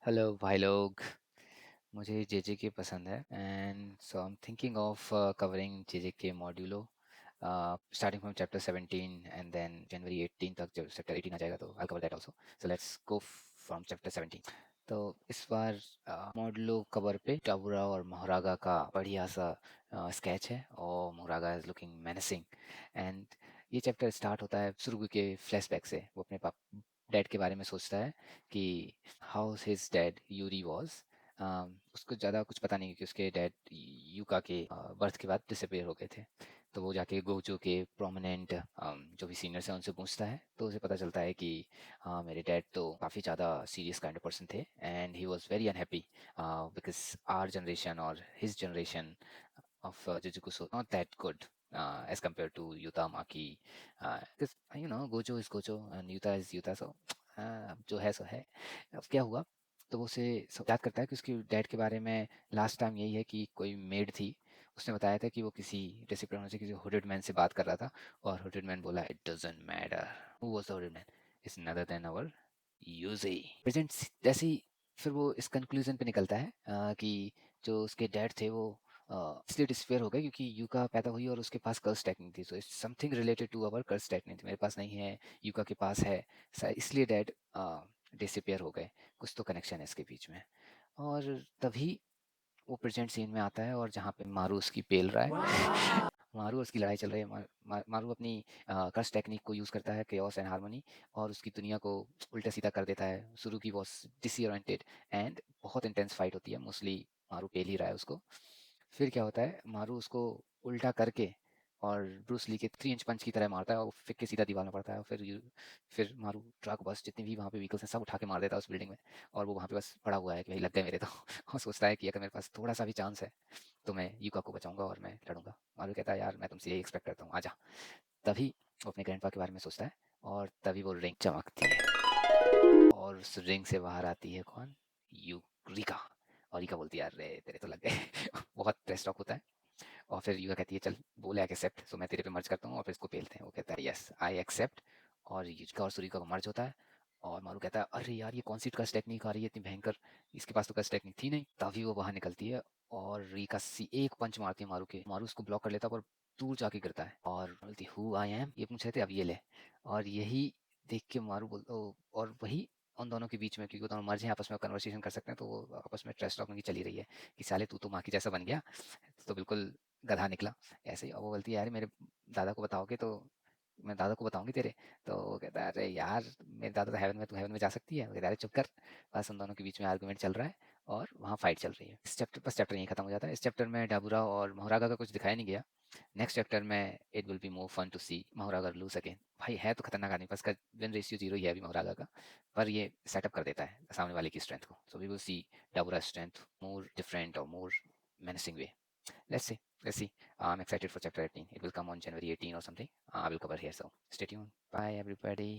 Hello भाई लोग। मुझे जेजेके पसंद है and so I am thinking of covering JJK Modulo starting from chapter 17 and then जनवरी 18 तक जब चैप्टर 18 आ जाएगा तो I cover that also. So let's go from chapter 17। तो इस बार मॉड्यूलो कवर पे टाबुरा और मोहरागा का बढ़िया सा स्केच है और मोहरागा इज लुकिंग मेनेसिंग। एंड ये चैप्टर स्टार्ट होता है सुरुगु के फ्लैशबैक से। वो अपने डैड के बारे में सोचता है कि how his dad Yuri was. उसको ज़्यादा कुछ पता नहीं कि उसके डैड यूका के बर्थ के बाद डिसअपेयर हो गए थे। तो वो जाके गोजो के प्रोमिनेंट जो भी सीनियर्स हैं उनसे पूछता है तो उसे पता चलता है कि हाँ मेरे डैड तो काफ़ी ज़्यादा सीरियस काइंड ऑफ पर्सन थे and he was very unhappy because our generation और his generation of Jujutsu not that good as compared to Yuta Maki. Because Gojo is Gojo and Yuta is Yuta, so अब जो है सो है। अब क्या हुआ, तो वो उसे सब याद करता है कि उसके डैड के बारे में लास्ट टाइम यही है कि कोई मेड थी, उसने बताया था कि वो किसी डिसिप्लिन से किसी हुडेड मैन से बात कर रहा था और हुडेड मैन बोला it doesn't matter who was the hooded man, it's नदर देन आवर यूजी प्रेजेंट। जैसे ही फिर वो इस कंक्लूजन पे निकलता है कि जो उसके डैड थे वो इसलिए डिस्पेयर हो गए क्योंकि यूका पैदा हुई और उसके पास कर्स टेक्निक थी। So it's something related to our curse technique, मेरे पास नहीं है, यूका के पास है, इसलिए डैड डिसअपियर हो गए। कुछ तो कनेक्शन है इसके बीच में। और तभी वो प्रेजेंट सीन में आता है और जहाँ पे मारू उसकी पेल रहा है मारू और उसकी लड़ाई चल रही है। मारू अपनी कर्स टेक्निक को यूज़ करता है केओस एंड हार्मनी और उसकी दुनिया को उल्टा सीधा कर देता है। शुरू की वॉज डिसओरिएंटेड एंड बहुत इंटेंस फाइट होती है, मोस्टली मारू पेल ही रहा है उसको। फिर क्या होता है, मारू उसको उल्टा करके और ब्रूस ली के 3 इंच पंच की तरह मारता है और फिर के सीधा दीवार में पड़ता है। और फिर मारू ट्रक बस जितने भी वहाँ पे व्हीकल्स हैं सब उठा के मार देता है उस बिल्डिंग में। और वो वहाँ पे बस पड़ा हुआ है कि भाई लग गए मेरे तो और सोचता है कि अगर मेरे पास थोड़ा सा भी चांस है तो मैं यूका को बचाऊंगा और मैं लड़ूंगा। मारू कहता है यार मैं तुमसे यही एक्सपेक्ट करता हूँ, आजा। तभी वो अपने ग्रैंडपा के बारे में सोचता है और तभी वो रिंग चमकती है और उस रिंग से बाहर आती है कौन, यूरिका। और रीका बोलती है अरे तेरे तो लग गए बहुत ट्रेस टॉक होता है। और फिर यूका कहती है चल बोले आई एक्सेप्ट, सो मैं तेरे पे मर्ज करता हूँ और फिर इसको पेलते हैं। वो कहता है यस आई एक्सेप्ट और यूका और सुरिका का मर्ज होता है। और मारू कहता है अरे यार ये कौन सी कस्ट टेक्निक आ रही है इतनी भयंकर, इसके पास तो कस्ट टेक्निक थी नहीं। तभी वो बाहर निकलती है और रीका सी एक पंच मारती है मारू के, मारू उसको ब्लॉक कर लेता है पर दूर जाके गिरता है और बोलती हु आई एम, ये पूछ रहे थे अब ये ले। और यही देख के मारू बोलता और वही उन दोनों के बीच में, क्योंकि वो दोनों मर्ज हैं आपस में कन्वर्सेशन कर सकते हैं, तो वो आपस में ट्रस्ट टॉकिंग की चली रही है कि साले तू तो माँ की जैसा बन गया, तो बिल्कुल गधा निकला ऐसे ही। और वो बोलती है यार मेरे दादा को बताओगे तो मैं दादा को बताऊंगी तेरे। तो वो कहता है अरे यार मेरे दादा तो हेवन में, तू हेवन में जा सकती है। वो कहता है अरे चुप कर। बस उन दोनों के बीच में आर्गुमेंट चल रहा है और वहाँ फाइट चल रही है। इस चैप्टर बस चैप्टर यहीं खत्म हो जाता है। इस चैप्टर में डाबुरा और मोहरागा का कुछ दिखाया नहीं गया। नेक्स्ट चैप्टर में it will be more fun to see Mahoraga lose again. भाई है तो खतरनाक आदमी, बस का विन रेशियो 0 ही है अभी मोहरागा का, पर ये सेटअप कर देता है सामने वाले की स्ट्रेंथ को। So we will see Dabura strength more different और more menacing way. Let's see. Let's see. I'm excited for chapter 18. It will come on January 18 or something. I will cover here. So stay tuned. Bye, everybody.